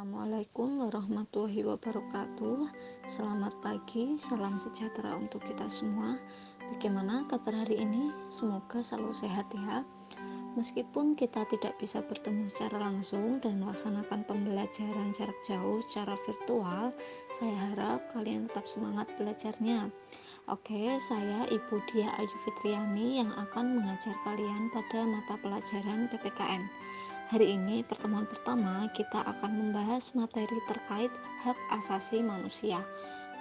Assalamualaikum warahmatullahi wabarakatuh. Selamat pagi, salam sejahtera untuk kita semua. Bagaimana kabar hari ini? Semoga selalu sehat ya. Meskipun kita tidak bisa bertemu secara langsung dan melaksanakan pembelajaran jarak jauh secara virtual, saya harap kalian tetap semangat belajarnya. Oke, saya Ibu Dia Ayu Fitriani yang akan mengajar kalian pada mata pelajaran PPKN. Hari ini pertemuan pertama kita akan membahas materi terkait hak asasi manusia.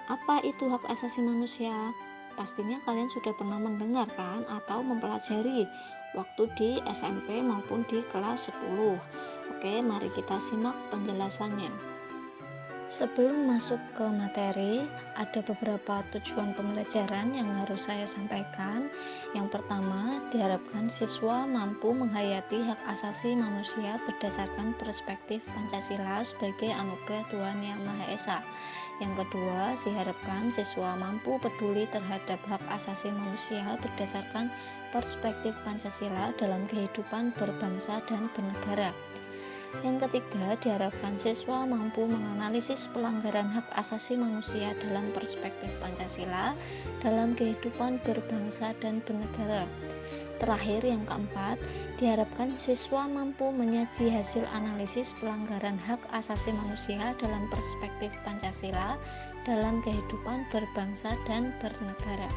Apa itu hak asasi manusia? Pastinya kalian sudah pernah mendengar kan atau mempelajari waktu di SMP maupun di kelas 10. Oke, mari kita simak penjelasannya. Sebelum masuk ke materi, ada beberapa tujuan pembelajaran yang harus saya sampaikan. Yang pertama, diharapkan siswa mampu menghayati hak asasi manusia berdasarkan perspektif Pancasila sebagai anugerah Tuhan Yang Maha Esa. Yang kedua, diharapkan siswa mampu peduli terhadap hak asasi manusia berdasarkan perspektif Pancasila dalam kehidupan berbangsa dan bernegara. Yang ketiga, diharapkan siswa mampu menganalisis pelanggaran hak asasi manusia dalam perspektif Pancasila dalam kehidupan berbangsa dan bernegara. Terakhir, yang keempat, diharapkan siswa mampu menyaji hasil analisis pelanggaran hak asasi manusia dalam perspektif Pancasila dalam kehidupan berbangsa dan bernegara.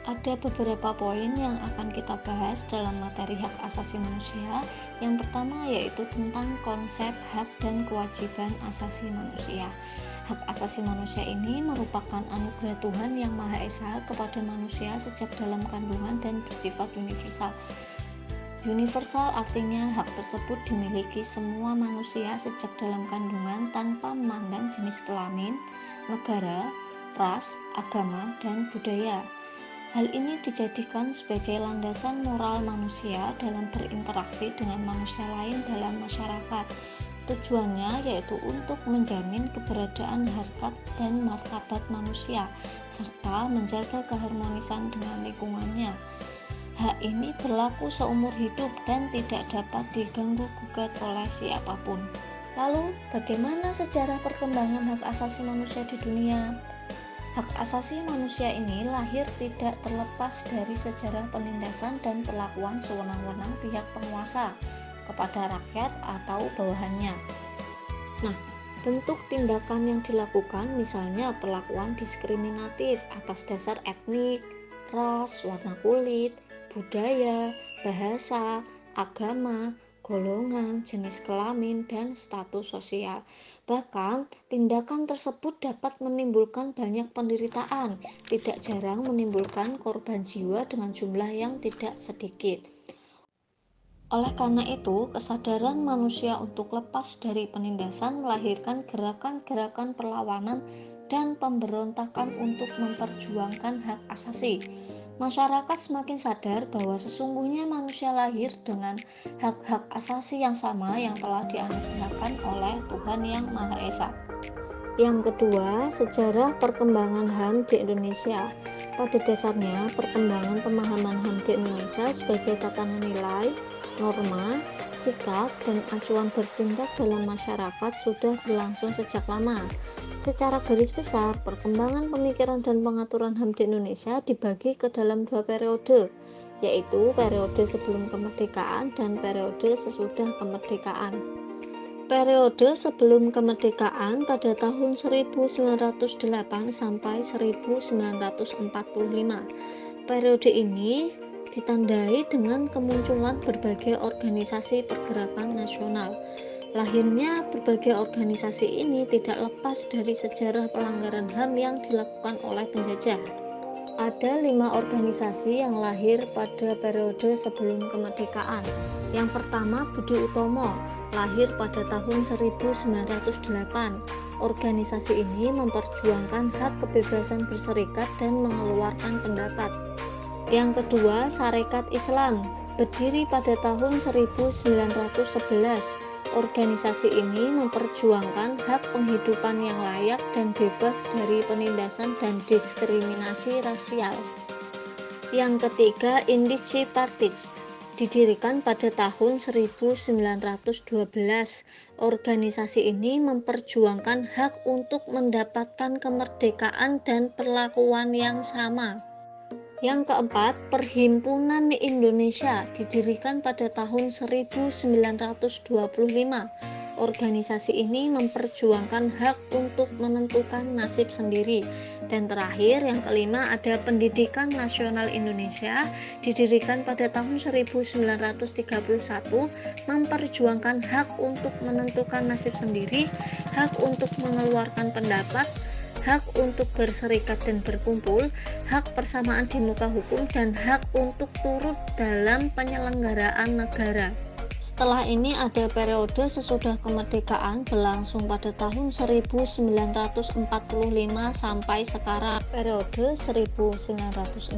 Ada beberapa poin yang akan kita bahas dalam materi hak asasi manusia. Yang pertama yaitu tentang konsep hak dan kewajiban asasi manusia. Hak asasi manusia ini merupakan anugerah Tuhan Yang Maha Esa kepada manusia sejak dalam kandungan dan bersifat universal. Universal artinya hak tersebut dimiliki semua manusia sejak dalam kandungan tanpa memandang jenis kelamin, negara, ras, agama, dan budaya. Hal ini dijadikan sebagai landasan moral manusia dalam berinteraksi dengan manusia lain dalam masyarakat. Tujuannya yaitu untuk menjamin keberadaan harkat dan martabat manusia, serta menjaga keharmonisan dengan lingkungannya. Hak ini berlaku seumur hidup dan tidak dapat diganggu-gugat oleh siapapun. Lalu, bagaimana sejarah perkembangan hak asasi manusia di dunia? Hak asasi manusia ini lahir tidak terlepas dari sejarah penindasan dan perlakuan sewenang-wenang pihak penguasa kepada rakyat atau bawahannya. Nah, bentuk tindakan yang dilakukan misalnya perlakuan diskriminatif atas dasar etnik, ras, warna kulit, budaya, bahasa, agama, golongan, jenis kelamin, dan status sosial. Bahkan, tindakan tersebut dapat menimbulkan banyak penderitaan, tidak jarang menimbulkan korban jiwa dengan jumlah yang tidak sedikit. Oleh karena itu, kesadaran manusia untuk lepas dari penindasan melahirkan gerakan-gerakan perlawanan dan pemberontakan untuk memperjuangkan hak asasi. Masyarakat semakin sadar bahwa sesungguhnya manusia lahir dengan hak-hak asasi yang sama yang telah dianugerahkan oleh Tuhan Yang Maha Esa. Yang kedua, sejarah perkembangan HAM di Indonesia. Pada dasarnya, perkembangan pemahaman HAM di Indonesia sebagai tatanan nilai, norma, sikap, dan acuan bertindak dalam masyarakat sudah berlangsung sejak lama. Secara garis besar, perkembangan pemikiran dan pengaturan HAM di Indonesia dibagi ke dalam dua periode, yaitu periode sebelum kemerdekaan dan periode sesudah kemerdekaan. Periode sebelum kemerdekaan pada tahun 1908 sampai 1945. Periode ini ditandai dengan kemunculan berbagai organisasi pergerakan nasional. Lahirnya berbagai organisasi ini tidak lepas dari sejarah pelanggaran HAM yang dilakukan oleh penjajah. Ada 5 organisasi yang lahir pada periode sebelum kemerdekaan. Yang pertama, Budi Utomo, lahir pada tahun 1908. Organisasi ini memperjuangkan hak kebebasan berserikat dan mengeluarkan pendapat. Yang kedua, Sarekat Islam, berdiri pada tahun 1911. Organisasi ini memperjuangkan hak penghidupan yang layak dan bebas dari penindasan dan diskriminasi rasial. Yang ketiga, Indici Partij, Didirikan pada tahun 1912, organisasi ini memperjuangkan hak untuk mendapatkan kemerdekaan dan perlakuan yang sama. Yang keempat, Perhimpunan Indonesia didirikan pada tahun 1925. Organisasi ini memperjuangkan hak untuk menentukan nasib sendiri. Dan terakhir, yang kelima, ada Pendidikan Nasional Indonesia didirikan pada tahun 1931, memperjuangkan hak untuk menentukan nasib sendiri, hak untuk mengeluarkan pendapat, hak untuk berserikat dan berkumpul, hak persamaan di muka hukum, dan hak untuk turut dalam penyelenggaraan negara. Setelah ini ada periode sesudah kemerdekaan berlangsung pada tahun 1945 sampai sekarang. Periode 1945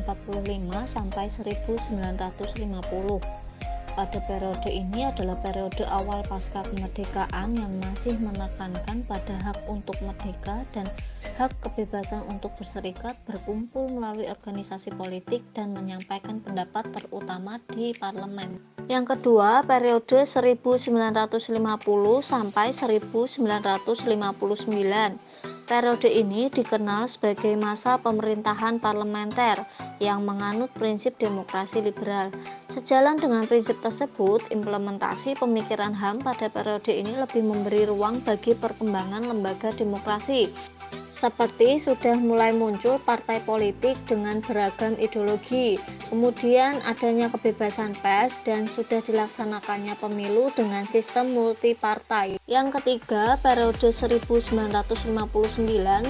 sampai 1950. Pada periode ini adalah periode awal pasca kemerdekaan yang masih menekankan pada hak untuk merdeka dan hak kebebasan untuk berserikat, berkumpul melalui organisasi politik, dan menyampaikan pendapat terutama di parlemen. Yang kedua, periode 1950 sampai 1959. Periode ini dikenal sebagai masa pemerintahan parlementer yang menganut prinsip demokrasi liberal. Sejalan dengan prinsip tersebut, implementasi pemikiran HAM pada periode ini lebih memberi ruang bagi perkembangan lembaga demokrasi. Seperti sudah mulai muncul partai politik dengan beragam ideologi, kemudian adanya kebebasan pers, dan sudah dilaksanakannya pemilu dengan sistem multipartai. Yang ketiga, periode 1959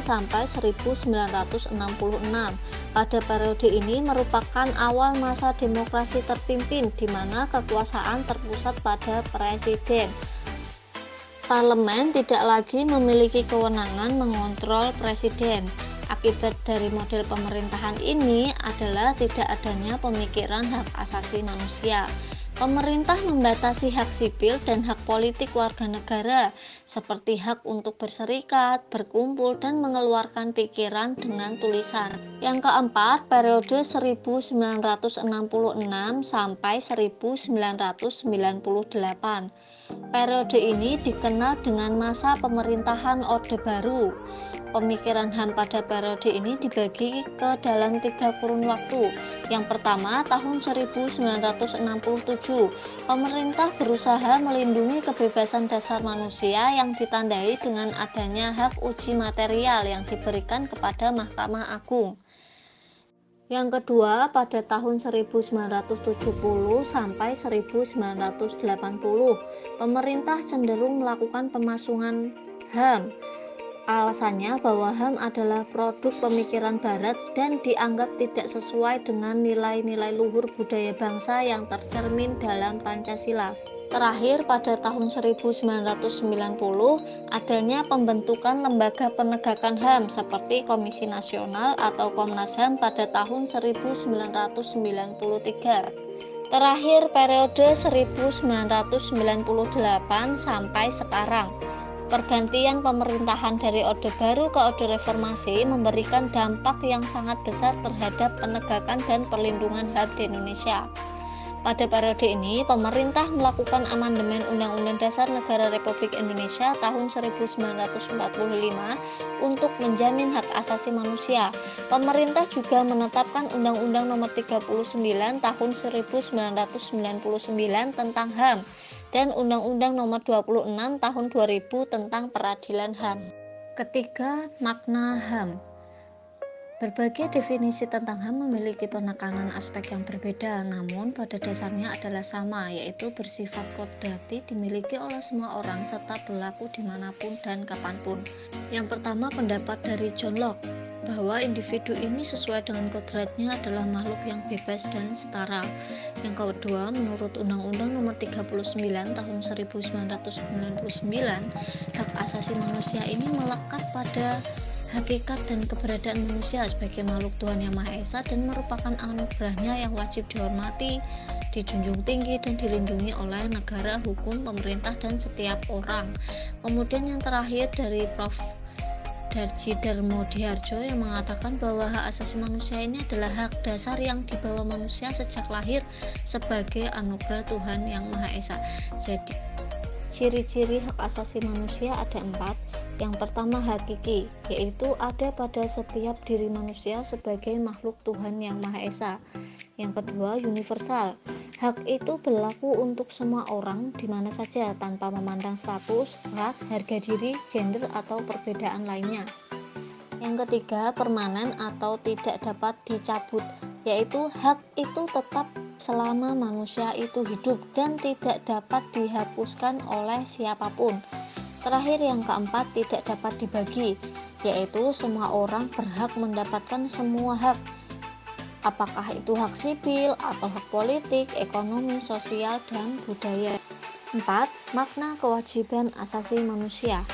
sampai 1966. Pada periode ini merupakan awal masa demokrasi terpimpin, di mana kekuasaan terpusat pada presiden. Parlemen tidak lagi memiliki kewenangan mengontrol presiden. Akibat dari model pemerintahan ini adalah tidak adanya pemikiran hak asasi manusia. Pemerintah membatasi hak sipil dan hak politik warga negara, seperti hak untuk berserikat, berkumpul, dan mengeluarkan pikiran dengan tulisan. Yang keempat, periode 1966 sampai 1998. Periode ini dikenal dengan masa pemerintahan Orde Baru. Pemikiran HAM pada periode ini dibagi ke dalam 3 kurun waktu. Yang pertama, tahun 1967, pemerintah berusaha melindungi kebebasan dasar manusia yang ditandai dengan adanya hak uji material yang diberikan kepada Mahkamah Agung. Yang kedua, pada tahun 1970 sampai 1980, pemerintah cenderung melakukan pemasungan HAM. Alasannya bahwa HAM adalah produk pemikiran barat dan dianggap tidak sesuai dengan nilai-nilai luhur budaya bangsa yang tercermin dalam Pancasila. Terakhir, pada tahun 1990, adanya pembentukan lembaga penegakan HAM seperti Komisi Nasional atau Komnas HAM pada tahun 1993. Terakhir, periode 1998 sampai sekarang. Pergantian pemerintahan dari Orde Baru ke Orde Reformasi memberikan dampak yang sangat besar terhadap penegakan dan perlindungan HAM di Indonesia. Pada periode ini, pemerintah melakukan amandemen Undang-Undang Dasar Negara Republik Indonesia tahun 1945 untuk menjamin hak asasi manusia. Pemerintah juga menetapkan Undang-Undang Nomor 39 tahun 1999 tentang HAM dan Undang-Undang Nomor 26 tahun 2000 tentang Peradilan HAM. Ketiga, makna HAM. Berbagai definisi tentang HAM memiliki penekanan aspek yang berbeda, namun pada dasarnya adalah sama, yaitu bersifat kodrati, dimiliki oleh semua orang, serta berlaku dimanapun dan kapanpun. Yang pertama, pendapat dari John Locke, bahwa individu ini sesuai dengan kodratnya adalah makhluk yang bebas dan setara. Yang kedua, menurut Undang-Undang Nomor 39 tahun 1999, hak asasi manusia ini melekat pada hakikat dan keberadaan manusia sebagai makhluk Tuhan Yang Maha Esa dan merupakan anugerahnya yang wajib dihormati, dijunjung tinggi, dan dilindungi oleh negara, hukum, pemerintah, dan setiap orang. Kemudian yang terakhir dari Prof. Darji Darmodiharjo yang mengatakan bahwa hak asasi manusia ini adalah hak dasar yang dibawa manusia sejak lahir sebagai anugerah Tuhan Yang Maha Esa. Jadi ciri-ciri hak asasi manusia ada 4. Yang pertama hakiki, yaitu ada pada setiap diri manusia sebagai makhluk Tuhan Yang Maha Esa. Yang kedua universal, hak itu berlaku untuk semua orang di mana saja tanpa memandang status, ras, harga diri, gender, atau perbedaan lainnya. Yang ketiga permanen atau tidak dapat dicabut, yaitu hak itu tetap selama manusia itu hidup dan tidak dapat dihapuskan oleh siapapun. Terakhir yang keempat tidak dapat dibagi, yaitu semua orang berhak mendapatkan semua hak, apakah itu hak sipil atau hak politik, ekonomi, sosial, dan budaya. 4. Makna kewajiban asasi manusia.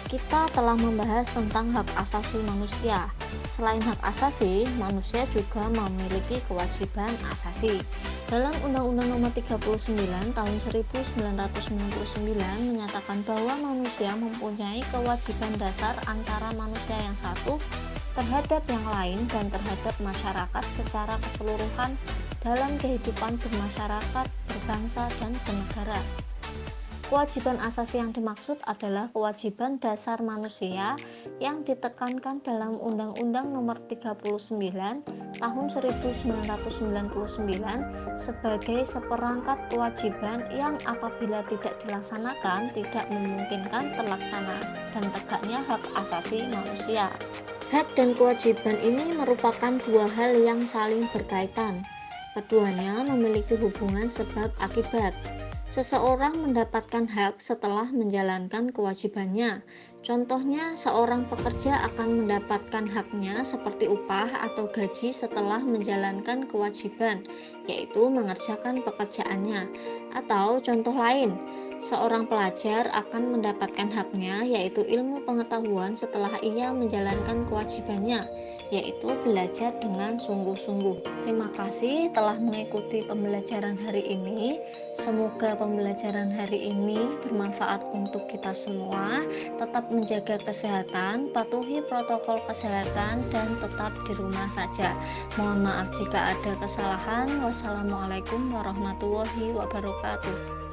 Kita telah membahas tentang hak asasi manusia. Selain hak asasi, manusia juga memiliki kewajiban asasi. Dalam Undang-Undang Nomor 39 Tahun 1999 menyatakan bahwa manusia mempunyai kewajiban dasar antara manusia yang satu terhadap yang lain dan terhadap masyarakat secara keseluruhan dalam kehidupan bermasyarakat, berbangsa, dan bernegara. Kewajiban asasi yang dimaksud adalah kewajiban dasar manusia yang ditekankan dalam Undang-Undang Nomor 39 Tahun 1999 sebagai seperangkat kewajiban yang apabila tidak dilaksanakan tidak memungkinkan terlaksana dan tegaknya hak asasi manusia. Hak dan kewajiban ini merupakan dua hal yang saling berkaitan. Keduanya memiliki hubungan sebab akibat. Seseorang mendapatkan hak setelah menjalankan kewajibannya. Contohnya, seorang pekerja akan mendapatkan haknya seperti upah atau gaji setelah menjalankan kewajiban, yaitu mengerjakan pekerjaannya. Atau contoh lain, seorang pelajar akan mendapatkan haknya, yaitu ilmu pengetahuan setelah ia menjalankan kewajibannya, yaitu belajar dengan sungguh-sungguh. Terima kasih telah mengikuti pembelajaran hari ini. Semoga pembelajaran hari ini bermanfaat untuk kita semua. Tetap menjaga kesehatan, patuhi protokol kesehatan, dan tetap di rumah saja. Mohon maaf jika ada kesalahan. Wassalamualaikum warahmatullahi wabarakatuh.